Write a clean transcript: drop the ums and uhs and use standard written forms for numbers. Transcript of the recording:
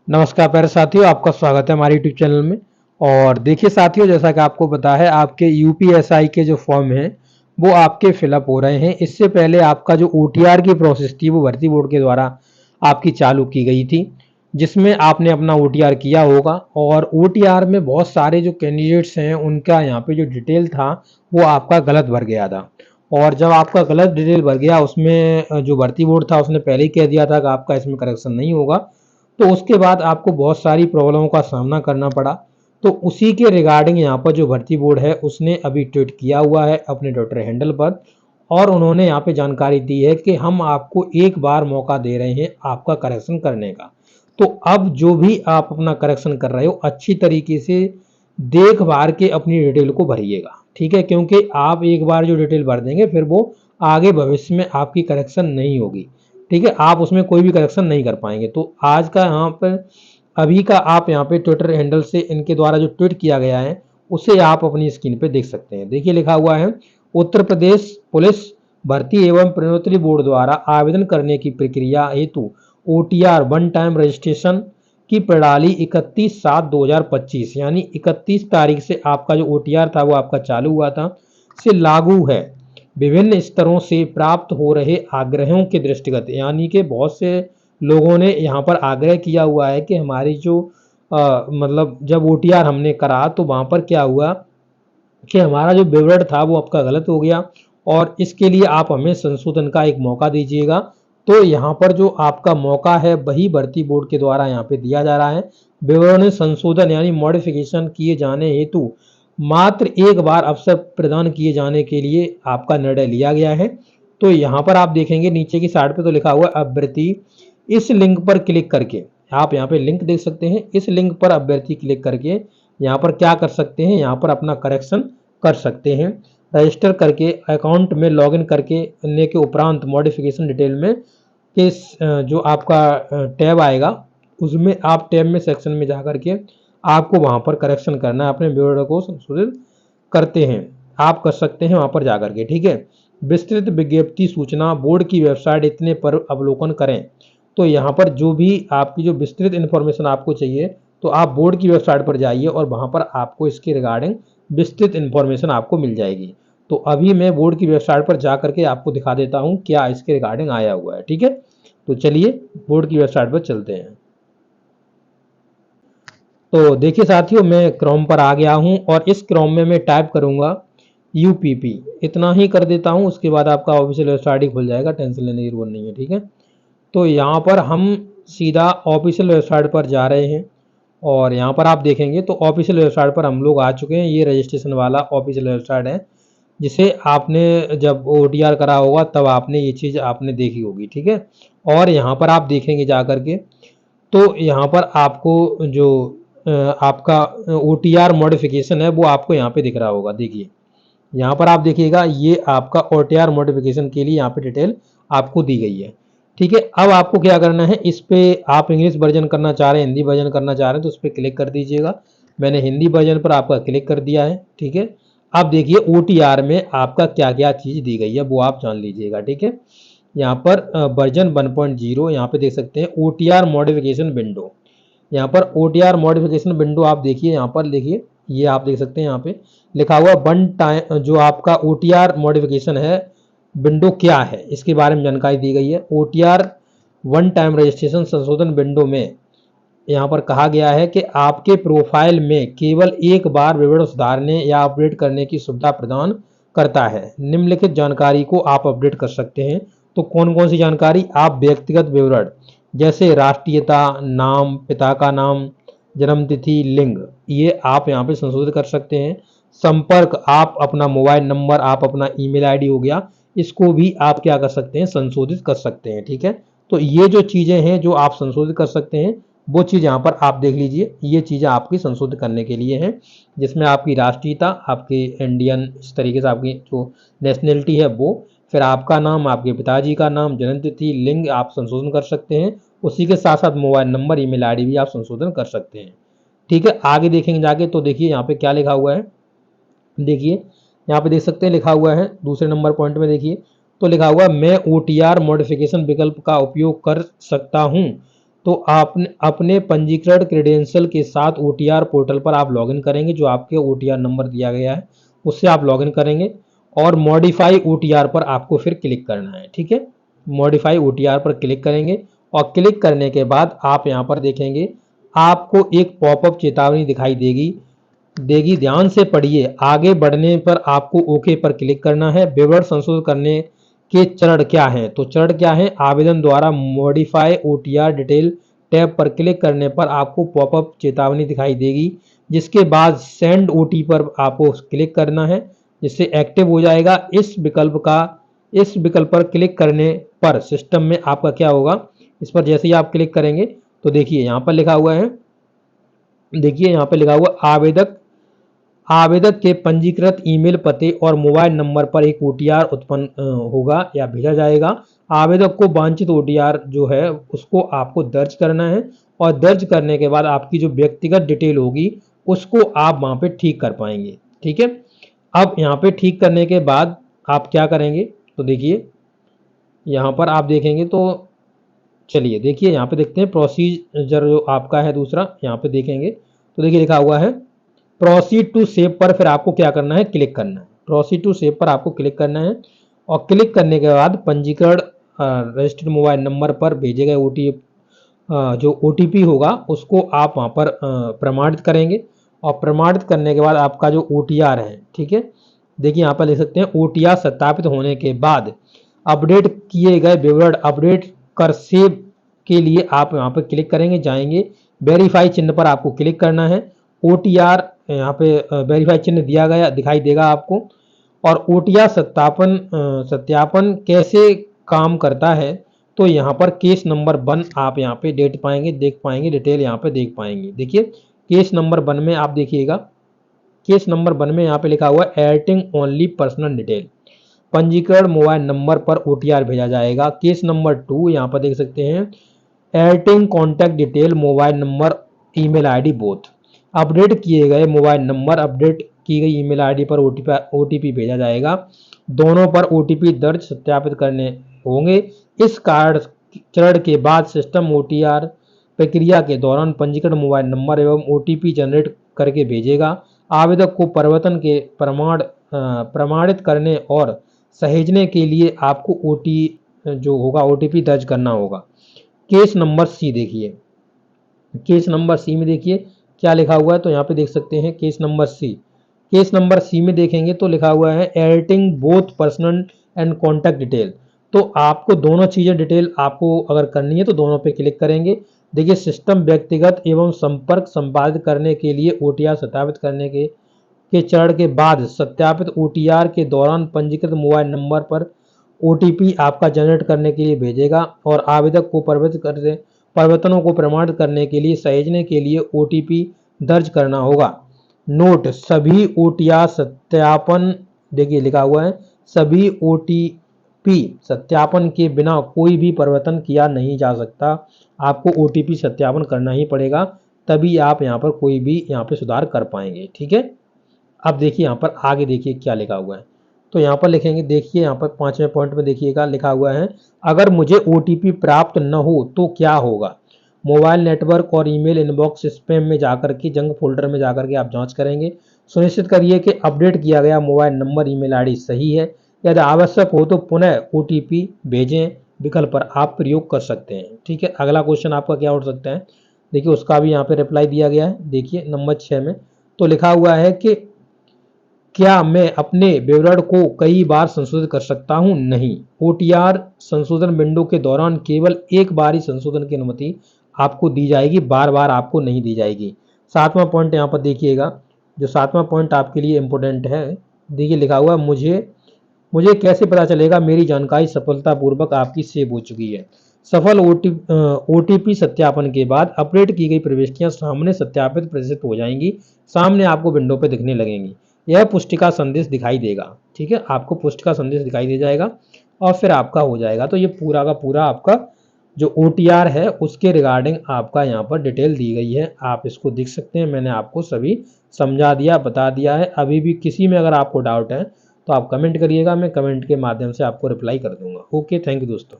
नमस्कार प्यारे साथियों, आपका स्वागत है हमारे यूट्यूब चैनल में। और देखिए साथियों, जैसा कि आपको पता है, आपके यूपीएसआई के जो फॉर्म हैं वो आपके फिलअप हो रहे हैं। इससे पहले आपका जो ओटीआर की प्रोसेस थी वो भर्ती बोर्ड के द्वारा आपकी चालू की गई थी, जिसमें आपने अपना ओटीआर किया होगा। और ओटीआर में बहुत सारे जो कैंडिडेट्स हैं उनका यहाँ पे जो डिटेल था वो आपका गलत भर गया था। और जब आपका गलत डिटेल भर गया, उसमें जो भर्ती बोर्ड था उसने पहले ही कह दिया था कि आपका इसमें करेक्शन नहीं होगा। तो उसके बाद आपको बहुत सारी प्रॉब्लमों का सामना करना पड़ा। तो उसी के रिगार्डिंग यहाँ पर जो भर्ती बोर्ड है उसने अभी ट्वीट किया हुआ है अपने ट्विटर हैंडल पर, और उन्होंने यहाँ पे जानकारी दी है कि हम आपको एक बार मौका दे रहे हैं आपका करेक्शन करने का। तो अब जो भी आप अपना करेक्शन कर रहे हो, अच्छी तरीके से देख भार के अपनी डिटेल को भरिएगा, ठीक है। क्योंकि आप एक बार जो डिटेल भर देंगे फिर वो आगे भविष्य में आपकी करेक्शन नहीं होगी, ठीक है। आप उसमें कोई भी करेक्शन नहीं कर पाएंगे। तो आज का यहाँ पर अभी का आप यहाँ पे ट्विटर हैंडल से इनके द्वारा जो ट्वीट किया गया है उसे आप अपनी स्क्रीन पे देख सकते हैं। देखिए लिखा हुआ है, उत्तर प्रदेश पुलिस भर्ती एवं प्रोन्नति बोर्ड द्वारा आवेदन करने की प्रक्रिया हेतु ओटीआर वन टाइम रजिस्ट्रेशन की प्रणाली 31/7/2025 यानी 31 तारीख से आपका जो ओटीआर था वो आपका चालू हुआ था से लागू है। विभिन्न स्तरों से प्राप्त हो रहे आग्रहों के दृष्टिगत, यानी कि बहुत से लोगों ने यहाँ पर आग्रह किया हुआ है कि हमारी जो मतलब जब ओटीआर हमने करा तो वहाँ पर क्या हुआ कि हमारा जो विवरण था वो आपका गलत हो गया, और इसके लिए आप हमें संशोधन का एक मौका दीजिएगा। तो यहाँ पर जो आपका मौका है वही भर्ती बोर्ड के द्वारा यहाँ पे दिया जा रहा है। विवरण संशोधन यानी मॉडिफिकेशन किए जाने हेतु मात्र एक बार अवसर प्रदान किए जाने के लिए आपका निर्णय लिया गया है। तो यहाँ पर आप देखेंगे नीचे की साइड पे तो लिखा हुआ है अभ्यर्थी इस लिंक पर क्लिक करके, आप यहाँ पे लिंक देख सकते हैं। इस लिंक पर अभ्यर्थी क्लिक करके यहाँ पर क्या कर सकते हैं, यहाँ पर अपना करेक्शन कर सकते हैं। रजिस्टर करके अकाउंट में लॉगिन करने के उपरांत मॉडिफिकेशन डिटेल में के जो आपका टैब आएगा उसमें आप टैब में सेक्शन में जा करके आपको वहाँ पर करेक्शन करना है, अपने विवरण को संशोधित करते हैं आप कर सकते हैं वहाँ पर जा करके, ठीक है। विस्तृत विज्ञप्ति सूचना बोर्ड की वेबसाइट इतने पर अवलोकन करें। तो यहाँ पर जो भी आपकी जो विस्तृत इन्फॉर्मेशन आपको चाहिए तो आप बोर्ड की वेबसाइट पर जाइए और वहाँ पर आपको इसके रिगार्डिंग विस्तृत इन्फॉर्मेशन आपको मिल जाएगी। तो अभी मैं बोर्ड की वेबसाइट पर जा करके आपको दिखा देता हूँ क्या इसके रिगार्डिंग आया हुआ है, ठीक है। तो चलिए बोर्ड की वेबसाइट पर चलते हैं। तो देखिए साथियों, मैं क्रोम पर आ गया हूँ और इस क्रोम में मैं टाइप करूँगा यूपीपी, इतना ही कर देता हूँ। उसके बाद आपका ऑफिशियल वेबसाइट ही खुल जाएगा, टेंशन लेने की जरूरत नहीं है, ठीक है। तो यहाँ पर हम सीधा ऑफिशियल वेबसाइट पर जा रहे हैं और यहाँ पर आप देखेंगे तो ऑफिशियल वेबसाइट पर हम लोग आ चुके हैं। ये रजिस्ट्रेशन वाला ऑफिशियल वेबसाइट है जिसे आपने जब ओटीआर करा होगा तब आपने ये चीज़ आपने देखी होगी, ठीक है। और यहाँ पर आप देखेंगे जा करके तो यहाँ पर आपको जो आपका ओटीआर मॉडिफिकेशन है वो आपको यहाँ पे दिख रहा होगा। देखिए यहाँ पर आप देखिएगा ये आपका ओटीआर मॉडिफिकेशन के लिए यहाँ पे डिटेल आपको दी गई है, ठीक है। अब आपको क्या करना है, इस पे आप इंग्लिश वर्जन करना चाह रहे हैं, हिंदी वर्जन करना चाह रहे हैं तो उस पर क्लिक कर दीजिएगा। मैंने हिंदी वर्जन पर आपका क्लिक कर दिया है, ठीक है। अब देखिए ओटीआर में आपका क्या क्या चीज़ दी गई है वो आप जान लीजिएगा, ठीक है। यहाँ पर वर्जन 1.0 यहाँ पे देख सकते हैं ओटीआर मॉडिफिकेशन विंडो। यहाँ पर ओटीआर मॉडिफिकेशन विंडो आप देखिए, यहाँ पर देखिए ये आप देख सकते हैं यहाँ पे लिखा हुआ वन टाइम, जो आपका ओटीआर मॉडिफिकेशन है विंडो क्या है इसके बारे में जानकारी दी गई है। ओटीआर वन टाइम रजिस्ट्रेशन संशोधन विंडो में यहाँ पर कहा गया है कि आपके प्रोफाइल में केवल एक बार विवरण सुधारने या अपडेट करने की सुविधा प्रदान करता है। निम्नलिखित जानकारी को आप अपडेट कर सकते हैं। तो कौन कौन सी जानकारी, आप व्यक्तिगत विवरण जैसे राष्ट्रीयता, नाम, पिता का नाम, जन्म तिथि, लिंग, ये आप यहाँ पे संशोधित कर सकते हैं। संपर्क, आप अपना मोबाइल नंबर, आप अपना ईमेल आईडी हो गया, इसको भी आप क्या कर सकते हैं, संशोधित कर सकते हैं, ठीक है। तो ये जो चीज़ें हैं जो आप संशोधित कर सकते हैं वो चीज़ यहाँ पर आप देख लीजिए। ये चीज़ें आपकी संशोधित करने के लिए हैं, जिसमें आपकी राष्ट्रीयता, आपकी इंडियन, इस तरीके से आपकी जो नेशनलिटी है वो, फिर आपका नाम, आपके पिताजी का नाम, जन्म तिथि, लिंग आप संशोधन कर सकते हैं। उसी के साथ साथ मोबाइल नंबर, ईमेल आईडी भी आप संशोधन कर सकते हैं, ठीक है। आगे देखेंगे जाके तो देखिए यहाँ पे क्या लिखा हुआ है। देखिए यहाँ पे देख सकते हैं लिखा हुआ है दूसरे नंबर पॉइंट में, देखिए तो लिखा हुआ है मैं ओटीआर मॉडिफिकेशन विकल्प का उपयोग कर सकता हूँ तो आपने अपने पंजीकृत क्रेडेंशियल के साथ OTR पोर्टल पर आप लॉगिन करेंगे, जो आपके OTR नंबर दिया गया है उससे आप लॉगिन करेंगे और मॉडिफाई OTR पर आपको फिर क्लिक करना है। ठीक है, मॉडिफाई OTR पर क्लिक करेंगे और क्लिक करने के बाद आप यहाँ पर देखेंगे आपको एक पॉपअप चेतावनी दिखाई देगी ध्यान से पढ़िए। आगे बढ़ने पर आपको ओके पर क्लिक करना है। विवरण संशोधित करने के चरण क्या हैं? तो चरण क्या है? आवेदन द्वारा मॉडिफाई OTR डिटेल टैब पर क्लिक करने पर आपको पॉपअप चेतावनी दिखाई देगी, जिसके बाद सेंड OT पर आपको क्लिक करना है, जिससे एक्टिव हो जाएगा। इस विकल्प पर क्लिक करने पर सिस्टम में आपका क्या होगा, इस पर जैसे ही आप क्लिक करेंगे तो देखिए यहाँ पर लिखा हुआ है, देखिए यहाँ पर लिखा हुआ आवेदक के पंजीकृत ईमेल पते और मोबाइल नंबर पर एक OTR उत्पन्न होगा या भेजा जाएगा। आवेदक को वांछित OTR जो है उसको आपको दर्ज करना है और दर्ज करने के बाद आपकी जो व्यक्तिगत डिटेल होगी उसको आप वहाँ पे ठीक कर पाएंगे। ठीक है, अब यहाँ पे ठीक करने के बाद आप क्या करेंगे, तो देखिए यहाँ पर आप देखेंगे तो चलिए देखिए यहाँ पे देखते हैं प्रोसीजर जो आपका है दूसरा, यहाँ पे देखेंगे तो देखिए लिखा हुआ है प्रोसीड टू सेव पर फिर आपको क्या करना है, क्लिक करना है। प्रोसीड टू सेव पर आपको क्लिक करना है और क्लिक करने के बाद पंजीकरण रजिस्टर्ड मोबाइल नंबर पर भेजे गए जो OTP होगा उसको आप वहाँ पर प्रमाणित करेंगे और प्रमाणित करने के बाद आपका जो OTR है, ठीक है, देखिए यहाँ पर लिख सकते हैं OTR सत्यापित होने के बाद अपडेट किए गए विवरण अपडेट कर सेव के लिए आप यहाँ पर क्लिक करेंगे, जाएंगे वेरीफाई चिन्ह पर आपको क्लिक करना है। OTR यहाँ पे वेरीफाई चिन्ह दिया गया दिखाई देगा आपको। और OTR सत्यापन कैसे काम करता है, तो यहाँ पर केस नंबर 1 आप यहाँ पे देख पाएंगे डिटेल यहाँ पे देख पाएंगे। देखिए केस नंबर 1 में आप देखिएगा, केस नंबर 1 में यहाँ पे लिखा हुआ है एडिटिंग ओनली पर्सनल डिटेल, पंजीकरण मोबाइल नंबर पर OTR भेजा जाएगा। केस नंबर 2 यहाँ पर देख सकते हैं editing contact detail mobile number email ID both, update किए गए मोबाइल नंबर अपडेट की गई ईमेल ID पर OTP भेजा जाएगा। दोनों पर OTP दर्ज सत्यापित करने होंगे। इस चरण के बाद सिस्टम OTR प्रक्रिया के दौरान पंजीकृत मोबाइल नंबर एवं OTP जनरेट करके भेजेगा। आवेदक को परिवर्तन के प्रमाणित करने और सहेजने के लिए आपको OTP दर्ज करना होगा। केस नंबर C देखिए, केस नंबर C में देखिए क्या लिखा हुआ है, तो यहाँ पे देख सकते हैं case number C। Case number C में देखेंगे तो लिखा हुआ है editing both personal and contact detail, तो आपको दोनों चीज़ें डिटेल आपको अगर करनी है तो दोनों पे क्लिक करेंगे। देखिए सिस्टम व्यक्तिगत एवं संपर्क संपादित करने के लिए OTR सत्यापित करने के चरण के बाद सत्यापित OTR के दौरान पंजीकृत मोबाइल नंबर पर OTP आपका जनरेट करने के लिए भेजेगा और आवेदक को परिवर्तनों को प्रमाणित करने के लिए सहेजने के लिए OTP दर्ज करना होगा। नोट, सभी OTR सत्यापन, देखिए लिखा हुआ है सभी OTP सत्यापन के बिना कोई भी परिवर्तन किया नहीं जा सकता। आपको OTP सत्यापन करना ही पड़ेगा, तभी आप यहाँ पर कोई भी यहाँ पे सुधार कर पाएंगे। ठीक है, अब देखिए यहाँ पर आगे देखिए क्या लिखा हुआ है, तो यहाँ पर लिखेंगे, देखिए यहाँ पर 5वें पॉइंट में देखिएगा लिखा हुआ है अगर मुझे OTP प्राप्त न हो तो क्या होगा। मोबाइल नेटवर्क और ईमेल इनबॉक्स स्पैम में जाकर के जंक फोल्डर में जाकर के आप जांच करेंगे। सुनिश्चित करिए कि अपडेट किया गया मोबाइल नंबर ईमेल ID सही है। यदि आवश्यक हो तो पुनः OTP भेजें विकल्प पर आप प्रयोग कर सकते हैं। ठीक है, अगला क्वेश्चन आपका क्या हो सकता है, देखिए उसका भी यहाँ पे रिप्लाई दिया गया है। देखिए नंबर 6 में तो लिखा हुआ है कि क्या मैं अपने विवरण को कई बार संशोधित कर सकता हूं? नहीं, OTR संशोधन विंडो के दौरान केवल एक बार ही संशोधन की अनुमति आपको दी जाएगी, बार बार आपको नहीं दी जाएगी। 7वां पॉइंट यहाँ पर देखिएगा, जो 7वां पॉइंट आपके लिए इंपॉर्टेंट है। देखिए लिखा हुआ मुझे कैसे पता चलेगा मेरी जानकारी सफलतापूर्वक आपकी सेव हो चुकी है। सफल OTP सत्यापन के बाद अपडेट की गई प्रविष्टियां सामने सत्यापित प्रदर्शित हो जाएंगी, सामने आपको विंडो पे दिखने लगेंगी। यह पुष्टिका संदेश दिखाई देगा। ठीक है, आपको पुष्टिका संदेश दिखाई दे जाएगा और फिर आपका हो जाएगा। तो ये पूरा का पूरा आपका जो OTR है उसके रिगार्डिंग आपका यहाँ पर डिटेल दी गई है, आप इसको देख सकते हैं। मैंने आपको सभी समझा दिया, बता दिया है। अभी भी किसी में अगर आपको डाउट है तो आप कमेंट करिएगा, मैं कमेंट के माध्यम से आपको रिप्लाई कर दूंगा। ओके, थैंक यू दोस्तों।